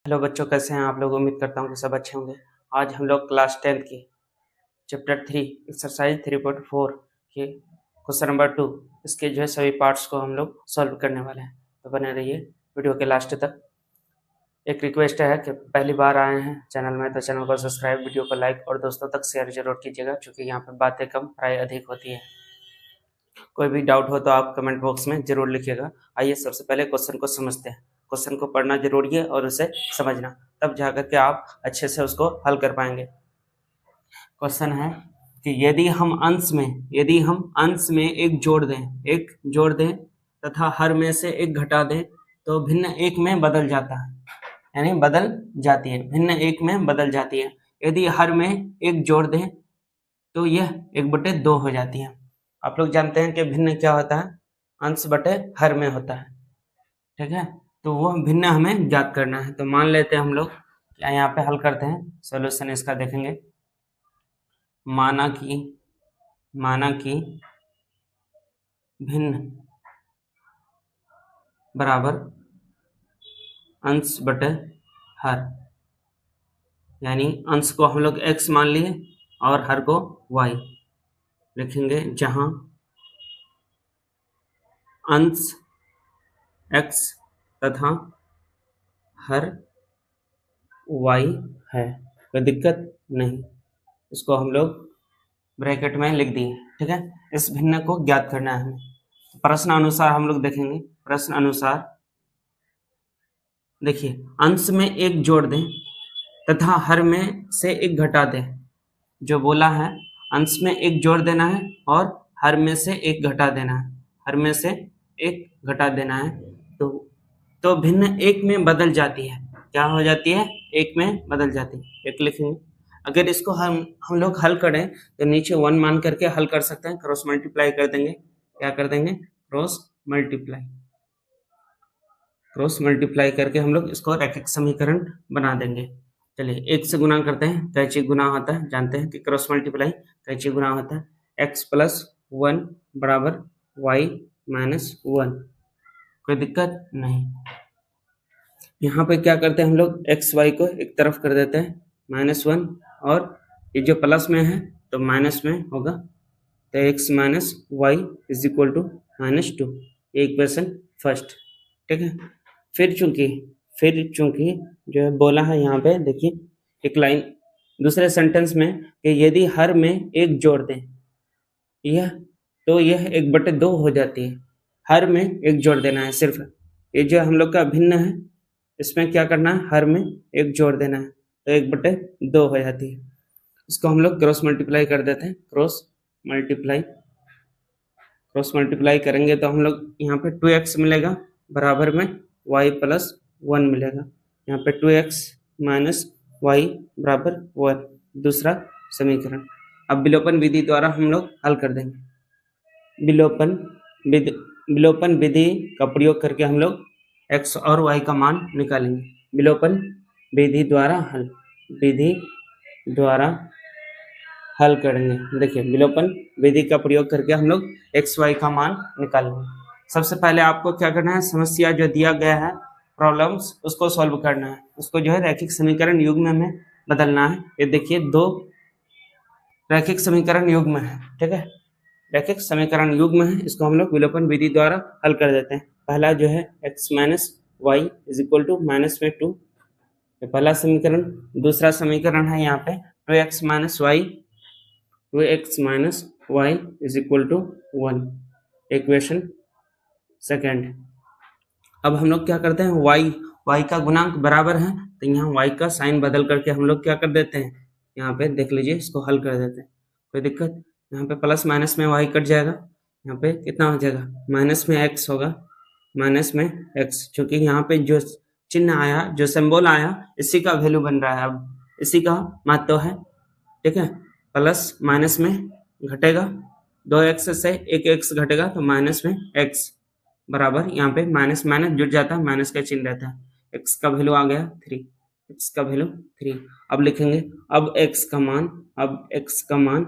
Hello बच्चों, कैसे हैं आप लोग। उम्मीद करता हूँ कि सब अच्छे होंगे। आज हम लोग क्लास 10 की चैप्टर 3 एक्सरसाइज 3.4 के क्वेश्चन नंबर 2 इसके जो है सभी पार्ट्स को हम लोग सॉल्व करने वाले हैं। तो बने रहिए वीडियो के लास्ट तक। एक रिक्वेस्ट है कि पहली बार आए हैं चैनल में तो चैनल को सब्सक्राइब, वीडियो को लाइक और दोस्तों तक शेयर जरूर कीजिएगा, क्योंकि यहाँ पर बातें कम पढ़ाई अधिक होती है। कोई भी डाउट हो तो आप कमेंट बॉक्स में जरूर लिखिएगा। आइए सबसे पहले क्वेश्चन को समझते हैं। क्वेश्चन को पढ़ना जरूरी है और उसे समझना, तब जाकर के आप अच्छे से उसको हल कर पाएंगे। क्वेश्चन है कि यदि हम अंश में एक जोड़ दें तथा हर में से एक घटा दें तो भिन्न एक में बदल जाता है, यानी बदल जाती है, भिन्न एक में बदल जाती है। यदि हर में एक जोड़ दें तो यह 1/2 हो जाती है। आप लोग जानते हैं कि भिन्न क्या होता है, अंश बटे हर में होता है, ठीक है। तो वो भिन्न हमें ज्ञात करना है। तो मान लेते हैं हम लोग, यहाँ पे हल करते हैं, सॉल्यूशन इसका देखेंगे। माना कि भिन्न बराबर अंश बटे हर, यानी अंश को हम लोग x मान लिए और हर को y लिखेंगे, जहां अंश x तथा हर y है। कोई दिक्कत नहीं, इसको हम लोग ब्रैकेट में लिख दिए, ठीक है। इस भिन्न को ज्ञात करना है हमें। प्रश्न अनुसार हम लोग देखेंगे। प्रश्न अनुसार देखिए, अंश में एक जोड़ दें तथा हर में से एक घटा दें। जो बोला है, अंश में एक जोड़ देना है और हर में से एक घटा देना है, हर में से एक घटा देना है। तो भिन्न एक में बदल जाती है। क्या हो जाती है? एक में बदल जाती है। एक लिखेंगे। अगर इसको हम लोग हल करें तो नीचे 1 मान करके हल कर सकते हैं। क्रॉस मल्टीप्लाई कर देंगे। क्या कर देंगे? क्रॉस मल्टीप्लाई करके हम लोग इसको रैखिक समीकरण बना देंगे। चलिए, 1 से गुना करते हैं। कैंची गुना होता है, जानते हैं कि क्रॉस मल्टीप्लाई कैंची गुना होता है। x + 1 बराबर y - 1। कोई दिक्कत नहीं। यहाँ पे क्या करते हैं हम लोग, एक्स वाई को एक तरफ कर देते हैं, -1, और ये जो प्लस में है तो माइनस में होगा। तो x - y = -2, ये इक्वेशन फर्स्ट, ठीक है। फिर चूंकि जो है बोला है यहाँ पे, देखिए एक लाइन दूसरे सेंटेंस में कि यदि हर में एक जोड़ दें, यह 1/2 हो जाती है। हर में एक जोड़ देना है सिर्फ। ये जो हम लोग का भिन्न है, इसमें क्या करना है, हर में एक जोड़ देना है, तो 1/2 हो जाती है। इसको हम लोग क्रॉस मल्टीप्लाई कर देते हैं। क्रॉस मल्टीप्लाई करेंगे तो हम लोग यहाँ पे 2x मिलेगा, बराबर में y + 1 मिलेगा। यहाँ पे 2x - y बराबर 1, दूसरा समीकरण। अब विलोपन विधि द्वारा हम लोग हल कर देंगे। विलोपन विधि का प्रयोग करके हम लोग x और y का मान निकालेंगे। विलोपन विधि द्वारा हल करेंगे। देखिए, विलोपन विधि का प्रयोग करके हम लोग x y का मान निकालेंगे। सबसे पहले आपको क्या करना है, समस्या जो दिया गया है, प्रॉब्लम्स, उसको सॉल्व करना है। उसको जो है रैखिक समीकरण युग्म में बदलना है। ये देखिए, 2 रैखिक समीकरण युग्म है, ठीक है। रैखिक समीकरण युग्म है, इसको हम लोग विलोपन विधि द्वारा हल कर देते हैं। पहला जो है x - y = -2, ये पहला समीकरण। दूसरा समीकरण है यहाँ पे 2x - y = 1, इक्वेशन सेकेंड। अब हम लोग क्या करते हैं, y का गुणांक बराबर है, तो यहाँ y का साइन बदल करके हम लोग क्या कर देते हैं, यहाँ पे देख लीजिए, इसको हल कर देते हैं। कोई दिक्कत? यहाँ पे प्लस माइनस में y कट जाएगा, यहाँ पे कितना हो जाएगा, माइनस में x होगा, माइनस में x, क्योंकि यहाँ पे जो चिन्ह आया, जो सिंबल आया, इसी का वैल्यू बन रहा है, अब इसी का महत्व है, ठीक है। प्लस माइनस में घटेगा, 2x से 1x घटेगा, तो माइनस में x बराबर, यहाँ पे माइनस माइनस जुड़ जाता है, माइनस का चिन्ह रहता है। x का वैल्यू आ गया 3, x का वैल्यू 3। अब लिखेंगे, अब x का मान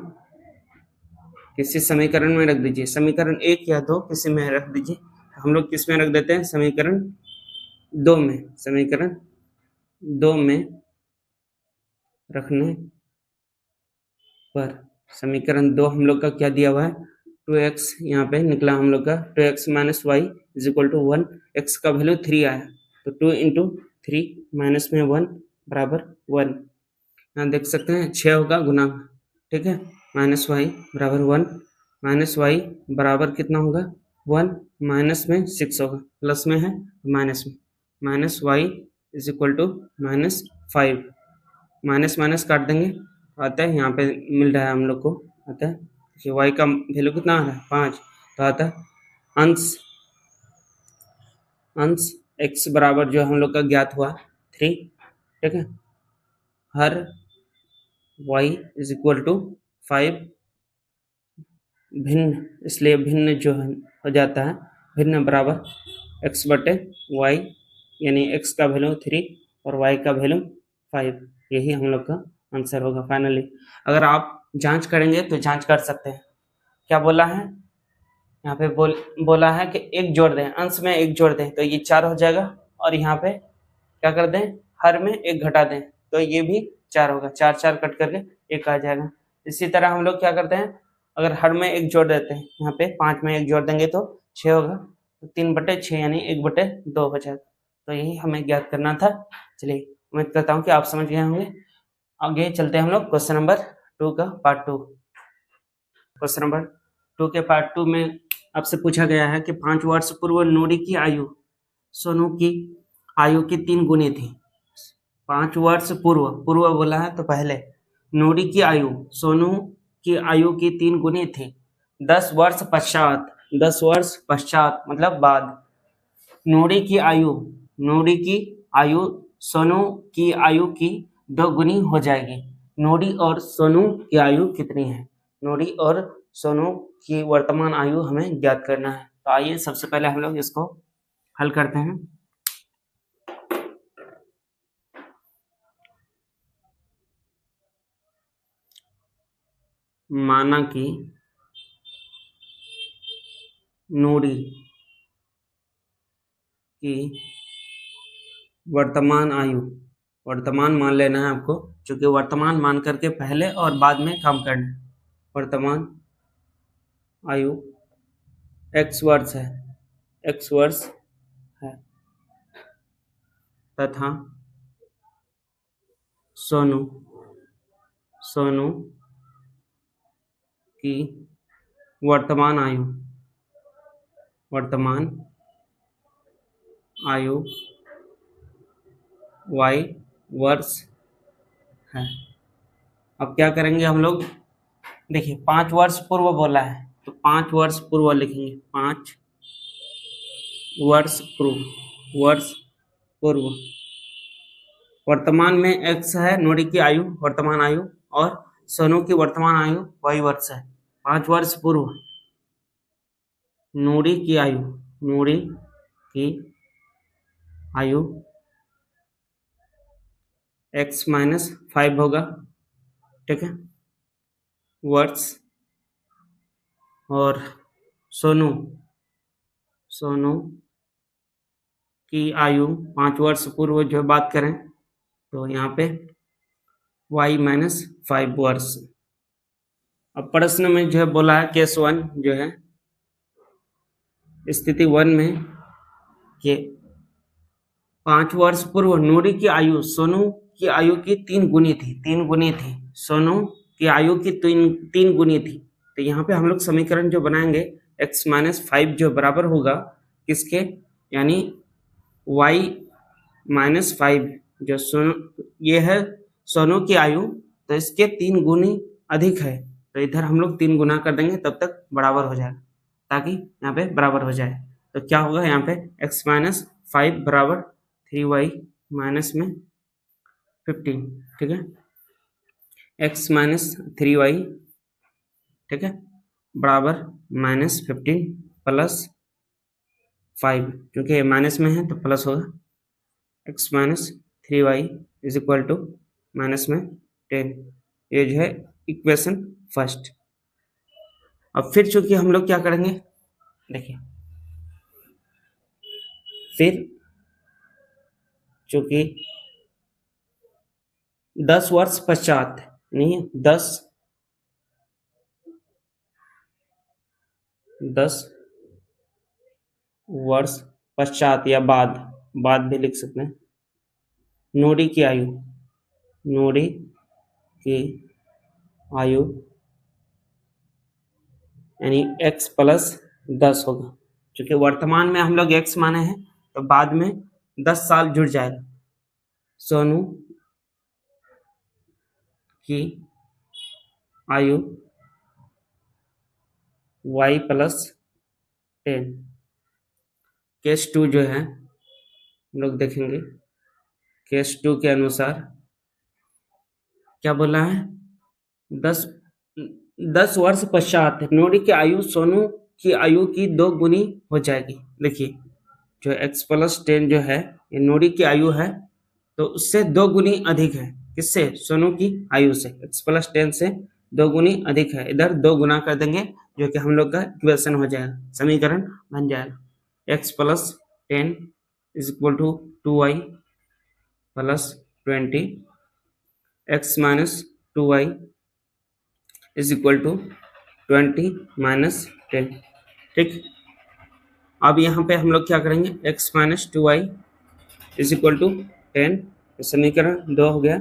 किसी समीकरण में रख दीजिए, समीकरण 1 या 2 किसी में रख दीजिए। हम लोग किस में रख देते हैं, समीकरण 2 में। समीकरण 2 में रखने पर समीकरण 2 हम लोग का क्या दिया हुआ है, 2x यहाँ पे निकला हम लोग का 2x minus y is equal to 1, x का वैल्यू 3 आया तो 2 इंटू 3 माइनस में 1 बराबर 1। यहाँ देख सकते हैं 6 होगा गुना, ठीक है, माइनस वाई बराबर 1, माइनस वाई बराबर कितना होगा 1, माइनस में 6 होगा, प्लस में है माइनस में, minus y is equal to minus 5, minus minus काट देंगे आता है, यहाँ पे मिल रहा है हम लोग को आता है कि y का वैल्यू कितना आ रहा है 5, तो आता है अंश x बराबर जो हम लोग का ज्ञात हुआ 3, ठीक है, हर y इज इक्वल टू 5, भिन्न इसलिए भिन्न जो हो जाता है भिन्न बराबर x बटे y, यानी x का वैल्यू 3 और y का वैल्यू 5, यही हम लोग का आंसर होगा फाइनली। अगर आप जांच करेंगे तो जांच कर सकते हैं, क्या बोला है यहाँ पे बोला है कि एक जोड़ दें, अंश में एक जोड़ दें तो ये 4 हो जाएगा, और यहाँ पे क्या कर दें हर में एक घटा दें तो ये भी 4 होगा, 4 4 कट करके एक आ जाएगा। इसी तरह हम लोग क्या करते हैं, अगर हर में एक जोड़ देते हैं, यहाँ पे 5 में एक जोड़ देंगे तो 6 होगा, तो 3/6 यानी 1/2 हो जाएगा, तो यही हमें ज्ञात करना था। चलिए उम्मीद करता हूँ कि आप समझ गए होंगे। आगे चलते हैं हम लोग क्वेश्चन नंबर 2 का पार्ट 2। क्वेश्चन नंबर 2 के पार्ट 2 में आपसे पूछा गया है कि 5 वर्ष पूर्व नूरी की आयु सोनू की आयु की 3 गुनी थी। 5 वर्ष पूर्व बोला है तो पहले, नूरी की आयु सोनू की आयु की 3 गुनी थी। 10 वर्ष पश्चात मतलब बाद, नूरी की आयु सोनू की आयु की 2 गुनी हो जाएगी। नूरी और सोनू की आयु कितनी है, नूरी और सोनू की वर्तमान आयु हमें ज्ञात करना है। तो आइए सबसे पहले हम लोग इसको हल करते हैं। माना कि नूरी की वर्तमान मान लेना है आपको, क्योंकि वर्तमान मान करके पहले और बाद में काम करना है। वर्तमान आयु x वर्ष है तथा सोनू की वर्तमान आयु y वर्ष है। अब क्या करेंगे हम लोग, देखिए 5 वर्ष पूर्व बोला है तो 5 वर्ष पूर्व लिखेंगे, 5 वर्ष पूर्व वर्तमान में x है नूरी की आयु वर्तमान आयु, और सोनू की वर्तमान आयु y वर्ष है। 5 वर्ष पूर्व नूरी की आयु x माइनस 5 होगा, ठीक है, वर्ष, और सोनू की आयु 5 वर्ष पूर्व जो बात करें तो यहाँ पे y माइनस 5 वर्ष। अब प्रश्न में जो है बोला है केस 1 जो है स्थिति 1 में कि 5 वर्ष पूर्व नूरी की आयु सोनू की आयु की 3 गुनी थी, सोनू की आयु की 3 गुनी थी। तो यहाँ पे हम लोग समीकरण जो बनाएंगे x माइनस 5 जो बराबर होगा किसके, यानी y माइनस 5 जो ये है सोनू की आयु, तो इसके 3 गुनी अधिक है, तो इधर हम लोग 3 गुना कर देंगे तब तक बराबर हो जाएगा, ताकि यहाँ पे बराबर हो जाए। तो क्या होगा यहाँ पे x माइनस 5 बराबर 3y माइनस में 15, ठीक है, x माइनस 3y, ठीक है, बराबर माइनस 15 प्लस 5, क्योंकि ये माइनस में है तो प्लस होगा, x minus 3y is equal to minus में 10। ये जो है इक्वेशन फर्स्ट। अब फिर चूंकि हम लोग क्या करेंगे, देखिए फिर चूंकि 10 वर्ष पश्चात, नहीं 10 वर्ष पश्चात या बाद भी लिख सकते हैं। नोडी की आयु यानी x प्लस 10 होगा, क्योंकि वर्तमान में हम लोग x माने हैं तो बाद में 10 साल जुड़ जाएगा। सोनू की आयु y प्लस 10। केस 2 जो है हम लोग देखेंगे, केस 2 के अनुसार क्या बोला है, 10 वर्ष पश्चात नोडी की आयु सोनू की आयु की 2 गुनी हो जाएगी। देखिए जो x प्लस 10 जो है ये नोडी की आयु है, तो उससे 2 गुनी अधिक है। किससे? सोनू की आयु से। x प्लस 10 से 2 गुनी अधिक है, इधर 2 गुना कर देंगे जो कि हम लोग का इक्वेशन हो जाएगा, समीकरण बन जाएगा। x plus 10 is equal to 2y plus 20, x minus 2y is equal to 20 minus 10। ठीक, अब यहाँ पे हम लोग क्या करेंगे, x minus 2y is equal to 10, समीकरण 2 हो गया।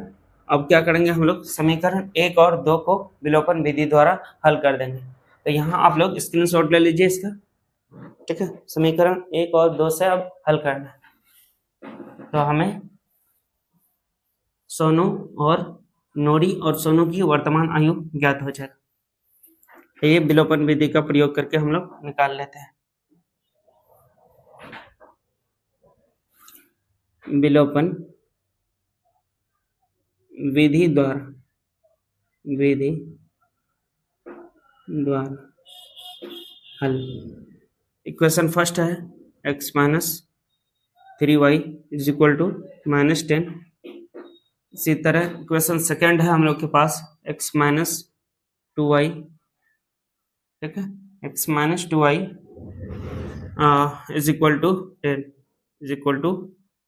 अब क्या करेंगे हम लोग, समीकरण 1 और 2 को विलोपन विधि द्वारा हल कर देंगे। तो यहाँ आप लोग स्क्रीनशॉट ले लीजिए इसका, ठीक है। समीकरण 1 और 2 से अब हल करना है, तो हमें सोनू और नोडी और सोनू की वर्तमान आयु ज्ञात हो जाएगा। तो ये विलोपन विधि का प्रयोग करके हम लोग निकाल लेते हैं। विलोपन विधि द्वारा हल। इक्वेशन फर्स्ट है x minus 3y is equal to minus 10। इसी तरह इक्वेशन सेकेंड है हम लोग के पास x माइनस 2y, ठीक है, x minus 2y is equal to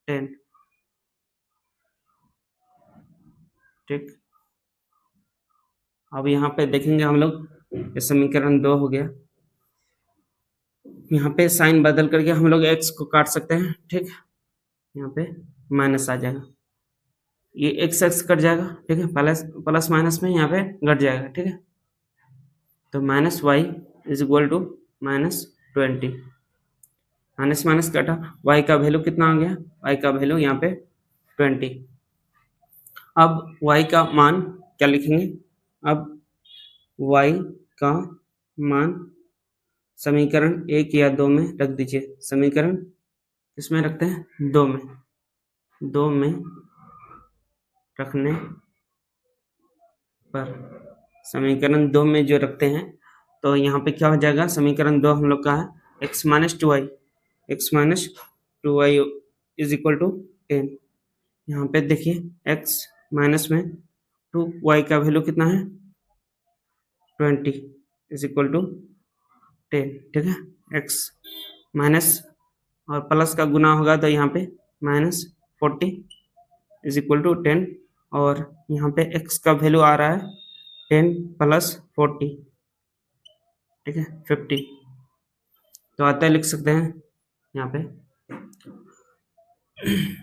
10, ठीक। अब यहाँ पे देखेंगे हम लोग, ये समीकरण 2 हो गया। यहाँ पे साइन बदल करके हम लोग x को काट सकते हैं, ठीक। यहाँ पे माइनस आ जाएगा, ये x कट जाएगा, ठीक है, प्लस माइनस में यहाँ पे घट जाएगा, ठीक है। तो minus y is equal to minus 20, minus minus कटा, y का वैल्यू कितना आ गया, y का वैल्यू यहाँ पे 20। अब y का मान क्या लिखेंगे, अब y का मान समीकरण 1 या 2 में रख दीजिए। समीकरण किसमें रखते हैं, 2 में रखने पर, समीकरण 2 में जो रखते हैं तो यहाँ पे क्या हो जाएगा, समीकरण 2 हम लोग का है x minus 2y is equal to 10। यहाँ पे देखिए x माइनस में 2y का वैल्यू कितना है 20 इज इक्वल टू 10, ठीक है। x माइनस और प्लस का गुना होगा तो यहाँ पे माइनस 40 इज इक्वल टू 10, और यहाँ पे x का वैल्यू आ रहा है 10 प्लस 40, ठीक है, 50। तो आता लिख सकते हैं यहाँ पे,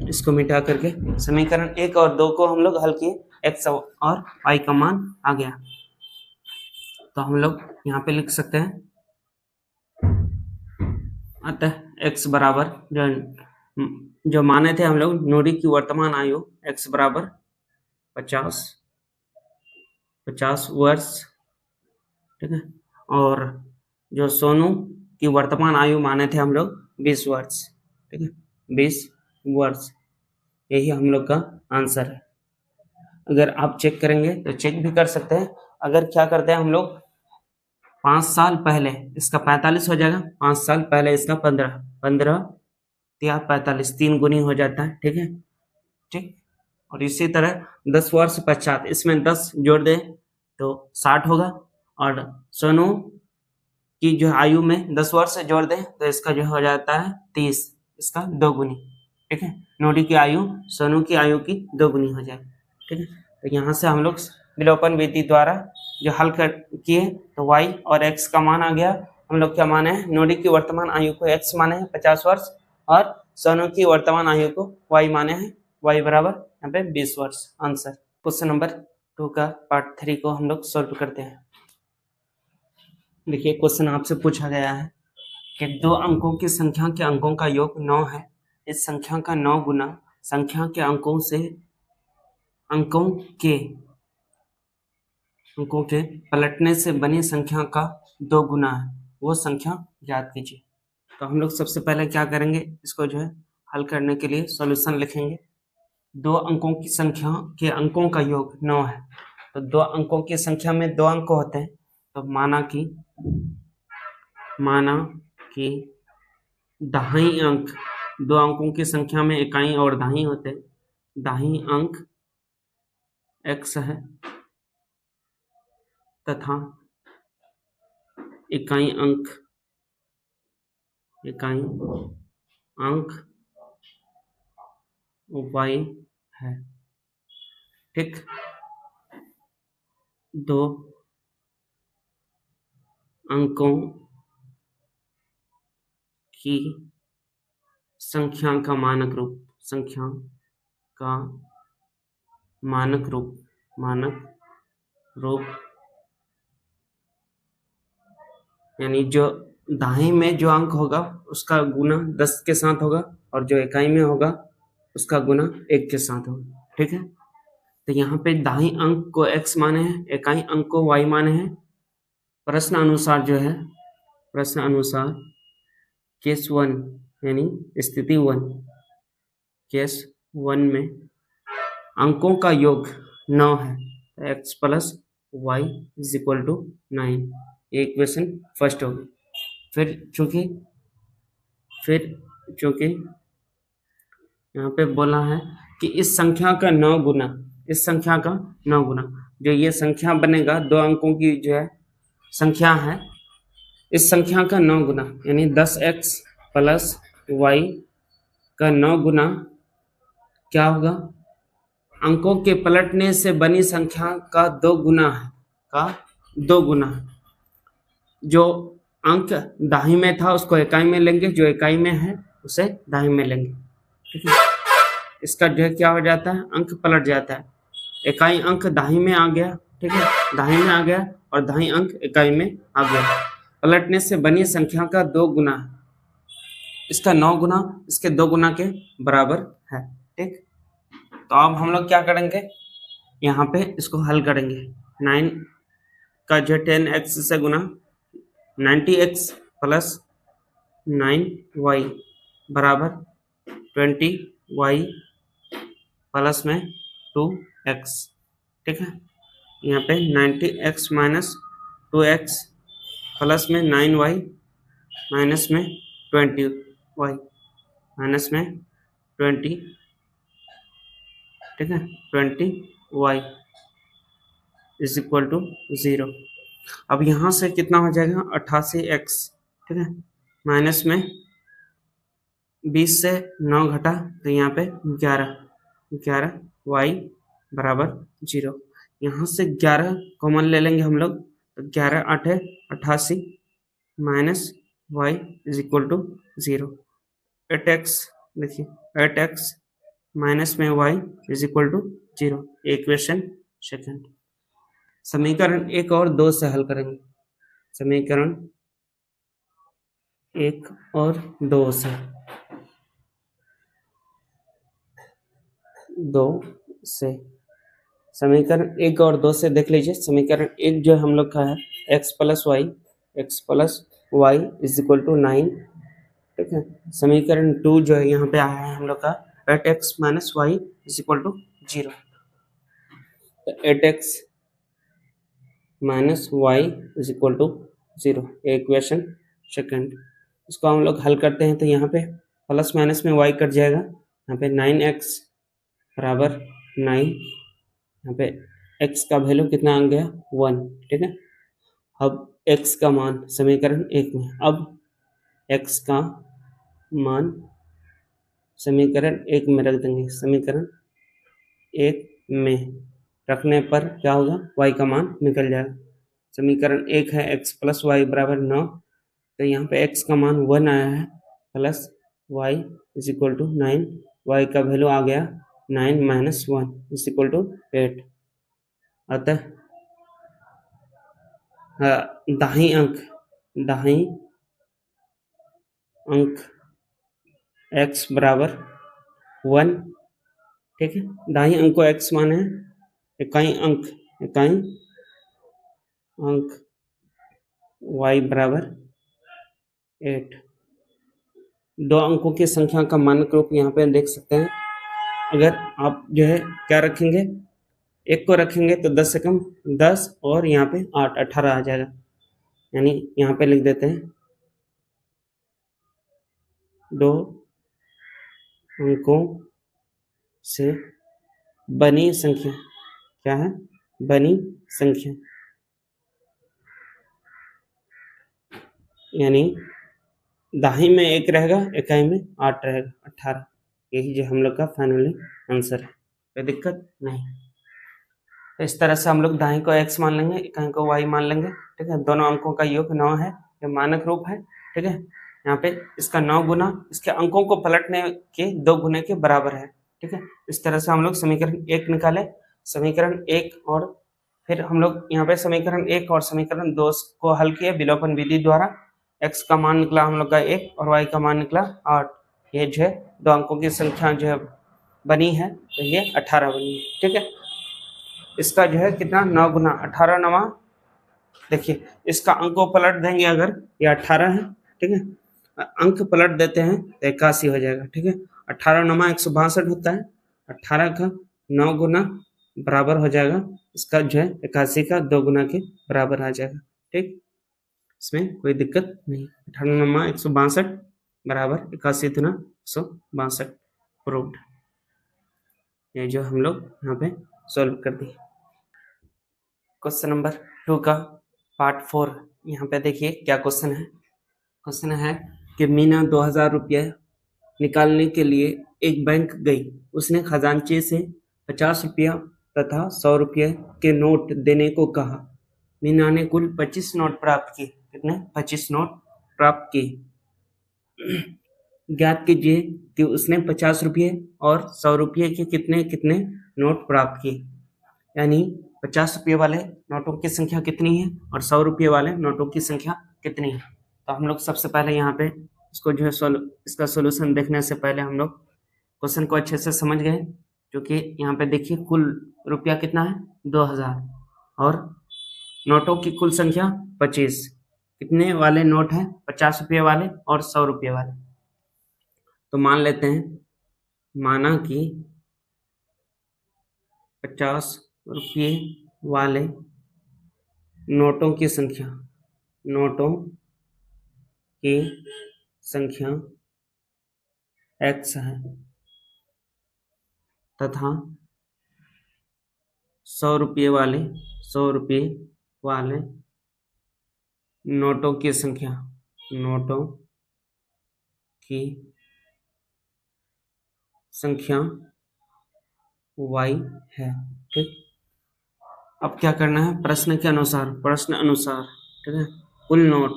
इसको मिटा करके समीकरण 1 और 2 को हम लोग हल किए, x और y का मान आ गया। तो हम लोग यहाँ पे लिख सकते हैं, अतः x बराबर जो माने थे हम लोग, नोडी की वर्तमान आयु x बराबर 50 वर्ष, ठीक है, और जो सोनू की वर्तमान आयु माने थे हम लोग 20 वर्ष, ठीक है, 20 वर्ष। यही हम लोग का आंसर है। अगर आप चेक करेंगे तो चेक भी कर सकते हैं। अगर क्या करते हैं हम लोग, 5 साल पहले इसका 45 हो जाएगा, 5 साल पहले इसका 15 या 45, 3 गुनी हो जाता है, ठीक है, ठीक। और इसी तरह 10 वर्ष पश्चात इसमें 10 जोड़ दें तो 60 होगा, और सोनू की जो आयु में 10 वर्ष जोड़ दें तो इसका जो हो जाता है 30, इसका 2 गुनी, ठीक है। नोडी की आयु सोनू की आयु की 2 गुनी हो जाएगी, ठीक है। तो यहाँ से हम लोग विलोपन विधि द्वारा जो हल कर किए तो y और x का मान आ गया। हम लोग क्या माने हैं, नोडी की वर्तमान आयु को x माने हैं 50 वर्ष और सोनू की वर्तमान आयु को y माने हैं, y बराबर यहाँ पे 20 वर्ष। आंसर। क्वेश्चन नंबर 2 का पार्ट 3 को हम लोग सॉल्व करते हैं। देखिए क्वेश्चन आपसे पूछा गया है कि 2 अंकों की संख्या के अंकों का योग 9 है। इस संख्या का 9 गुना संख्या के अंकों के पलटने से बनी संख्या का 2 गुना है, वो संख्या ज्ञात कीजिए। तो हम लोग सबसे पहले क्या करेंगे, इसको जो है हल करने के लिए सॉल्यूशन लिखेंगे। 2 अंकों की संख्या के अंकों का योग 9 है। तो 2 अंकों की संख्या में 2 अंक होते हैं, तो माना कि दाहिनी अंक 2 अंकों की संख्या में इकाई और दाहिनी होते हैं। दाहिनी अंक x है तथा इकाई अंक y है। ठीक, 2 अंकों की संख्या का मानक रूप यानी जो दाहिने में जो अंक होगा उसका गुना 10 के साथ होगा और जो इकाई में होगा उसका गुना 1 के साथ होगा। ठीक है, तो यहाँ पे दाहिने अंक को x माने हैं, इकाई अंक को y माने हैं। प्रश्न अनुसार केस 1 यानी स्थिति 1 केस 1 में अंकों का योग 9 है, x plus y is equal to 9। ये इक्वेशन फर्स्ट होगी। फिर चूंकि यहाँ पे बोला है कि इस संख्या का 9 गुना जो ये संख्या बनेगा 2 अंकों की जो है संख्या है, इस संख्या का 9 गुना यानी 10x प्लस y का 9 गुना क्या होगा, अंकों के पलटने से बनी संख्या का 2 गुना है। जो अंक दाहिने में था उसको इकाई में लेंगे, जो इकाई में है उसे दाहिने में लेंगे। ठीक है, इसका जो है क्या हो जाता है, अंक पलट जाता है। इकाई अंक दाहिने में आ गया, ठीक है, दाहिने में आ गया और दाहिने अंक इकाई में आ गया। पलटने से बनी संख्या का 2 गुना है, इसका 9 गुना इसके 2 गुना के बराबर है। ठीक, तो अब हम लोग क्या करेंगे, यहाँ पे इसको हल करेंगे। 9 का जो 10x से गुना 90x प्लस 9y बराबर 20y प्लस में 2x। ठीक है, यहाँ पे 90x माइनस 2x प्लस में 9y माइनस में 20y माइनस में 20, ठीक है, 20y इज इक्वल टू 0। अब यहाँ से कितना हो जाएगा 88x, ठीक है, माइनस में 20 से 9 घटा तो यहाँ पे 11y बराबर 0। यहाँ से 11 कॉमन ले लेंगे हम लोग, तो 11 8 88 minus y is equal to 0। 8x देखिए 8x माइनस में y is equal to 0। Equation second. समीकरण 1 और 2 से हल करेंगे। समीकरण 1 और 2 से समीकरण 1 और 2 से देख लीजिए। समीकरण 1 जो हम लोग का है x plus y is equal to 9। ठीक है, समीकरण 2 जो है यहाँ पे आया है हम लोग का 8x minus y is equal to 0। 8x minus y is equal to 0, equation second. इसको हम लोग हल करते हैं तो यहाँ पे प्लस माइनस में y कट जाएगा, यहाँ पे 9x बराबर 9, यहाँ पे x का वैल्यू कितना आ गया 1। ठीक है, अब x का मान समीकरण 1 में, अब x का मान समीकरण 1 में रख देंगे। समीकरण 1 में रखने पर क्या होगा, y का मान निकल जाएगा। समीकरण 1 है x प्लस वाई बराबर 9, तो यहाँ पे x का मान 1 आया है plus y is equal to 9, y का वैल्यू आ गया 9 माइनस 1 इज इक्वल टू 8। अतः दाहिनी अंक x बराबर 1, ठीक है। दाहिनी अंक को x माने हैं, इकाई अंक y बराबर 8। दो अंकों की संख्या का मानक रूप यहाँ पे देख सकते हैं। अगर आप जो है क्या रखेंगे, एक को रखेंगे तो 10 से कम 10 और यहाँ पे 8 18 आ जाएगा। यानी यहाँ पे लिख देते हैं दो अंकों से बनी संख्या, क्या है, बनी संख्या, यानी दाहिनी में 1 रहेगा, इकाई में 8 रहेगा, 18। यही जो हम लोग का फाइनली आंसर है, कोई दिक्कत नहीं। तो इस तरह से हम लोग दाहिनी को x मान लेंगे, इकाई को y मान लेंगे, ठीक है। दोनों अंकों का योग 9 है, ये मानक रूप है, ठीक है। यहाँ पे इसका 9 गुना इसके अंकों को पलटने के 2 गुने के बराबर है, ठीक है। इस तरह से हम लोग समीकरण 1 निकाले, समीकरण 1 और फिर हम लोग यहाँ पे समीकरण 1 और समीकरण 2 को हल किए विलोपन विधि द्वारा। x का मान निकला हम लोग का 1 और y का मान निकला 8। ये जो है दो अंकों की संख्या जो है बनी है, तो ये 18 बनी है, ठीक है। इसका जो है कितना, 9 गुना 18 नवा, देखिए इसका अंक को पलट देंगे अगर, ये 18 है, ठीक है। अंक पलट देते हैं तो 81 हो जाएगा, ठीक है। 18 नमा 162 होता है, 18 का 9 गुना बराबर हो जाएगा इसका जो है 81 का 2 गुना के बराबर आ जाएगा, ठीक। इसमें कोई दिक्कत नहीं। 18 नमा 162 बराबर 81 गुना 162 प्रूव्ड। ये जो हम लोग यहाँ पे सॉल्व कर दिए। क्वेश्चन नंबर 2 का पार्ट 4, यहाँ पे देखिए क्या क्वेश्चन है। क्वेश्चन है कि मीना 2000 रुपये निकालने के लिए एक बैंक गई। उसने खजांची से 50 रुपया तथा 100 रुपये के नोट देने को कहा। मीना ने कुल 25 नोट प्राप्त किए। कितने? 25 नोट प्राप्त किए। ज्ञात कीजिए कि उसने 50 रुपये और 100 रुपये के कितने कितने नोट प्राप्त किए। यानी 50 रुपये वाले नोटों की संख्या कितनी है और 100 रुपये वाले नोटों की संख्या कितनी है। तो हम लोग सबसे पहले यहाँ पे इसको जो है इसका सॉल्यूशन देखने से पहले हम लोग क्वेश्चन को अच्छे से समझ गए, क्योंकि यहाँ पे देखिए कुल रुपया कितना है 2000 और नोटों की कुल संख्या 25। कितने वाले नोट हैं? 50 रुपये वाले और 100 रुपये वाले। तो मान लेते हैं, माना कि 50 रुपये वाले नोटों की संख्या x है तथा 100 रुपये वाले नोटों की संख्या y है, ठीक। अब क्या करना है, प्रश्न अनुसार, ठीक है। कुल नोट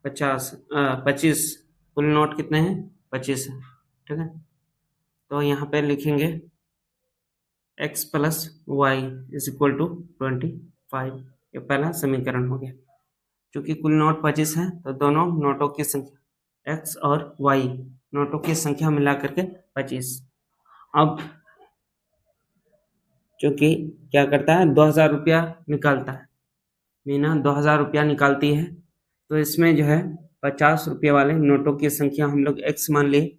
25 कुल नोट कितने हैं? 25 है, ठीक है। तो यहाँ पे लिखेंगे x plus y is equal to 25। ये पहला समीकरण हो गया। क्योंकि कुल नोट 25 है तो दोनों नोटों की संख्या x और y नोटों की संख्या मिला करके 25। अब क्योंकि क्या करता है, 2000 रुपया निकालता है, मीना 2000 रुपया निकालती है, तो इसमें जो है 50 रुपये वाले नोटों की संख्या हम लोग x मान लिए,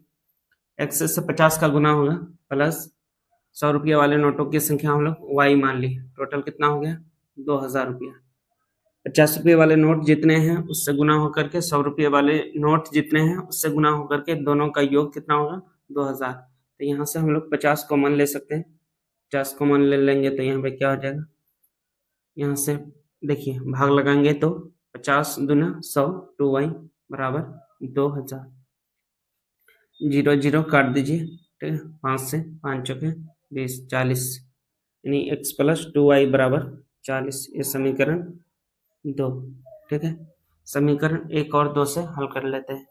x से 50 का गुना होगा, प्लस 100 रुपये वाले नोटों की संख्या हम लोग y मान लिए। टोटल कितना हो गया? 2000 रुपया। 50 रुपये वाले नोट जितने हैं उससे गुना होकर के 100 रुपये वाले नोट जितने हैं उससे गुना होकर के दोनों का योग कितना होगा? 2000। तो यहाँ से हम लोग 50 कॉमन ले सकते हैं। 50 कॉमन ले लेंगे तो यहाँ पे क्या हो जाएगा, यहाँ से देखिए भाग लगाएंगे तो 50 दूना 100 2y बराबर 2000। 0 0 काट दीजिए ठीक है, 5 से 5 चौके 20, 40, यानी x प्लस 2y बराबर 40। ये समीकरण 2। ठीक है, समीकरण 1 और 2 से हल कर लेते हैं।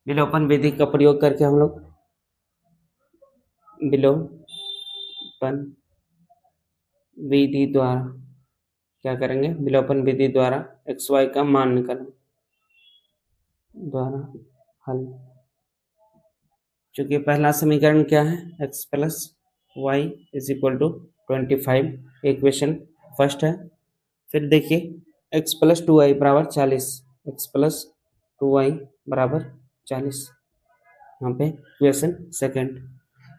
विलोपन विधि का प्रयोग करके हम लोग विलोपन विधि द्वारा क्या करेंगे, विलोपन विधि द्वारा एक्स वाई का मान निकालेंगे, द्वारा हल। चूंकि पहला समीकरण क्या है, x plus y is equal to 25, equation first है। फिर देखिए x प्लस 2y बराबर 40, x प्लस 2y बराबर 40, यहाँ पे इक्वेशन सेकंड।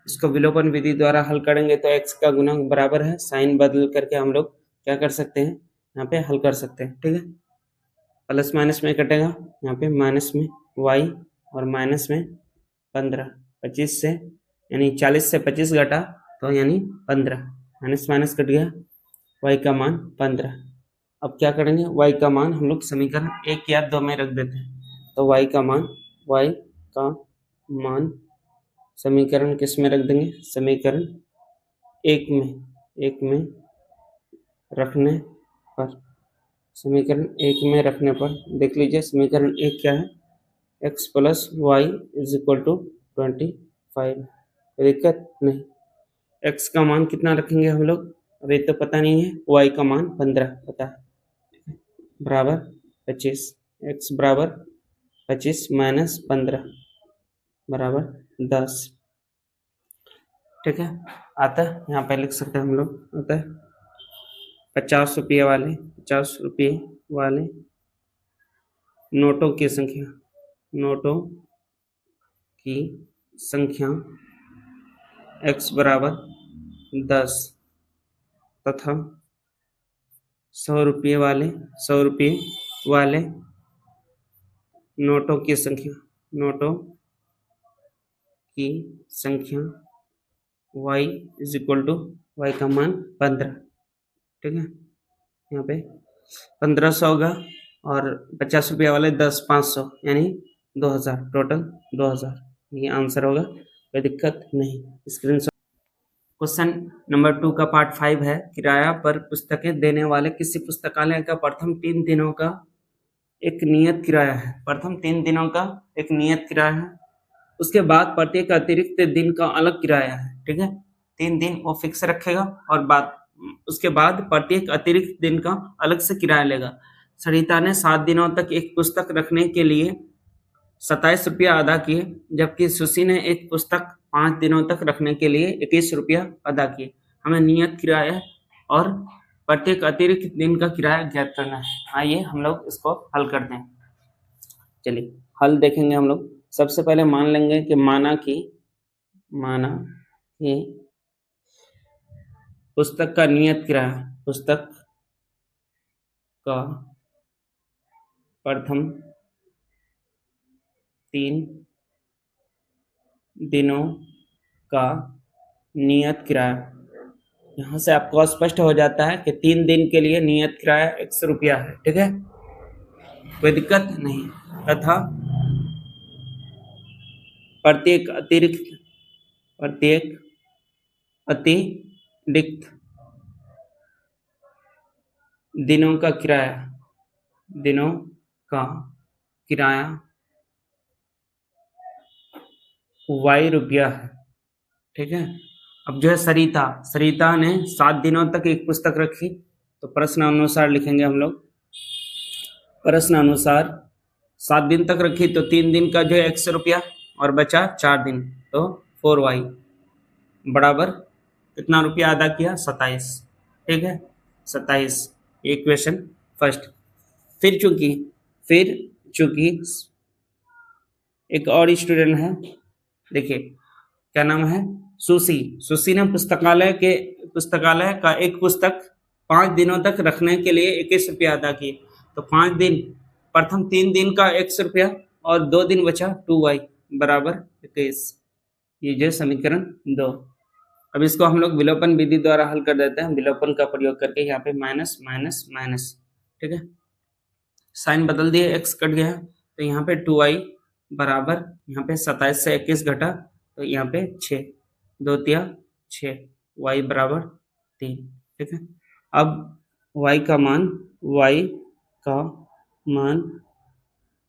इसको विलोपन विधि द्वारा हल करेंगे तो x का गुणांक बराबर है, साइन बदल करके हम लोग क्या कर सकते हैं, यहाँ पे हल कर सकते हैं। ठीक है, प्लस माइनस में कटेगा, यहाँ पे माइनस में y और माइनस में 15, 25 से यानी 40 से 25 घटा तो यानी 15, माइनस माइनस कट गया, y का मान 15। अब क्या करेंगे, y का मान हम लोग समीकरण 1 या 2 में रख देते हैं। तो y का मान समीकरण किस में रख देंगे, समीकरण 1 में रखने पर, समीकरण 1 में रखने पर देख लीजिए समीकरण 1 क्या है, x plus y is equal to 25, कोई दिक्कत नहीं। x का मान कितना रखेंगे हम लोग, अभी तो पता नहीं है, y का मान 15 पता है, बराबर 25, x बराबर 25 माइनस 15 बराबर 10। ठीक है, आता है, यहाँ पे लिख सकते हैं हम लोग, आता है 50 रुपये वाले नोटों की संख्या x बराबर 10 तथा 100 रुपये वाले नोटों की संख्या y is equal to y का मान 15। ठीक है, यहाँ पे 1500 होगा और 50 रुपये वाले 10, 500 यानी 2000, टोटल 2000, ये आंसर होगा, कोई दिक्कत नहीं। स्क्रीनशॉट। क्वेश्चन नंबर 2 का पार्ट 5 है, किराया पर पुस्तकें देने वाले किसी पुस्तकालय का प्रथम 3 दिनों का एक नियत किराया है, प्रथम 3 दिनों का एक नियत किराया है, उसके बाद प्रत्येक अतिरिक्त दिन का अलग किराया है। ठीक है, 3 दिन वो फिक्स रखेगा और उसके बाद प्रत्येक अतिरिक्त दिन का अलग से किराया लेगा। सरिता ने 7 दिनों तक एक पुस्तक रखने के लिए 27 रुपया अदा किए, जबकि सुशी ने एक पुस्तक 5 दिनों तक रखने के लिए 21 रुपया अदा किए। हमें नियत किराया और प्रत्येक अतिरिक्त दिन का किराया ज्ञात करना है। आइए हम लोग इसको हल करते हैं। चलिए हल देखेंगे हम लोग। सबसे पहले मान लेंगे कि माना कि पुस्तक का नियत किराया, पुस्तक का प्रथम 3 दिनों का नियत किराया, यहाँ से आपको स्पष्ट हो जाता है कि 3 दिन के लिए नियत किराया 100 रुपया है। ठीक है, कोई दिक्कत नहीं। तथा प्रत्येक अतिरिक्त दिनों का किराया y रुपया है। ठीक है, अब जो है सरिता ने 7 दिनों तक एक पुस्तक रखी, तो प्रश्न अनुसार लिखेंगे हम लोग, प्रश्न अनुसार 7 दिन तक रखी तो 3 दिन का जो है 100 रुपया और बचा 4 दिन, तो 4y बराबर कितना रुपया अदा किया, 27। ठीक है, 27, इक्वेशन फर्स्ट। फिर चूंकि एक और स्टूडेंट है, देखिए क्या नाम है, सुशी ने पुस्तकालय का एक पुस्तक 5 दिनों तक रखने के लिए 21 रुपया अदा किए, तो 5 दिन, प्रथम 3 दिन का 100 रुपया और 2 दिन बचा 2y बराबर 21। ये जो समीकरण 2। अब इसको हम लोग विलोपन विधि द्वारा हल कर देते हैं, विलोपन का प्रयोग करके। यहाँ पे माइनस माइनस माइनस, ठीक है, साइन बदल दिए, x कट गया, तो यहाँ पे 2y बराबर, यहाँ पे 27 से 21 घटा तो यहाँ पे 6, 2 तिया 6, y बराबर 3। ठीक है, अब y का मान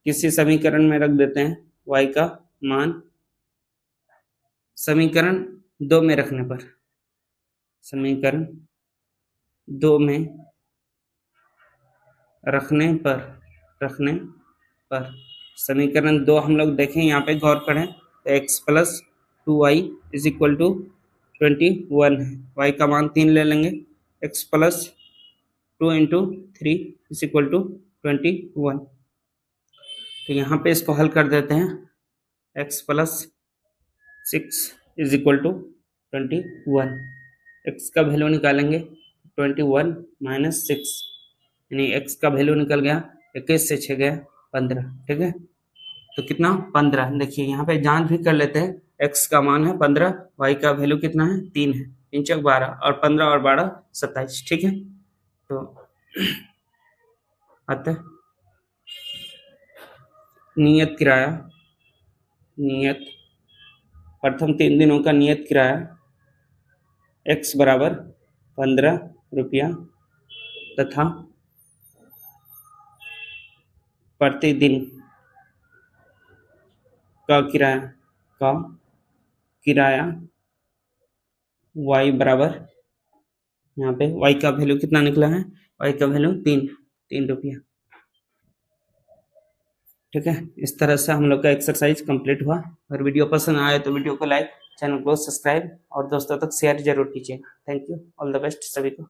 किसी समीकरण में रख देते हैं। y का मान समीकरण 2 में रखने पर, समीकरण 2 में रखने पर समीकरण 2 हम लोग देखें, यहाँ पे गौर करें तो x plus 2y is equal to 21 है। y का मान 3 ले लेंगे, x plus 2 into 3 is equal to 21। तो यहाँ पे इसको हल कर देते हैं, x plus 6 is equal to 21। x का वैल्यू निकालेंगे 21 माइनस 6, यानी x का वैल्यू निकल गया 21 से 6 गया 15। ठीक है, तो कितना 15। देखिए यहाँ पे जांच भी कर लेते हैं, x का मान है 15, y का वैल्यू कितना है 3 है, 3 चौक 12 और 15 और 12 27। ठीक है, तो अतः नियत किराया, प्रथम 3 दिनों का नियत किराया x बराबर 15 रुपया तथा प्रतिदिन का किराया y बराबर, यहाँ पे y का वैल्यू कितना निकला है, y का वैल्यू 3 रुपया। ठीक है, इस तरह से हम लोग का एक्सरसाइज कंप्लीट हुआ। अगर वीडियो पसंद आए तो वीडियो को लाइक, चैनल को सब्सक्राइब और दोस्तों तक शेयर जरूर कीजिएगा। Thank you, all the best सभी को।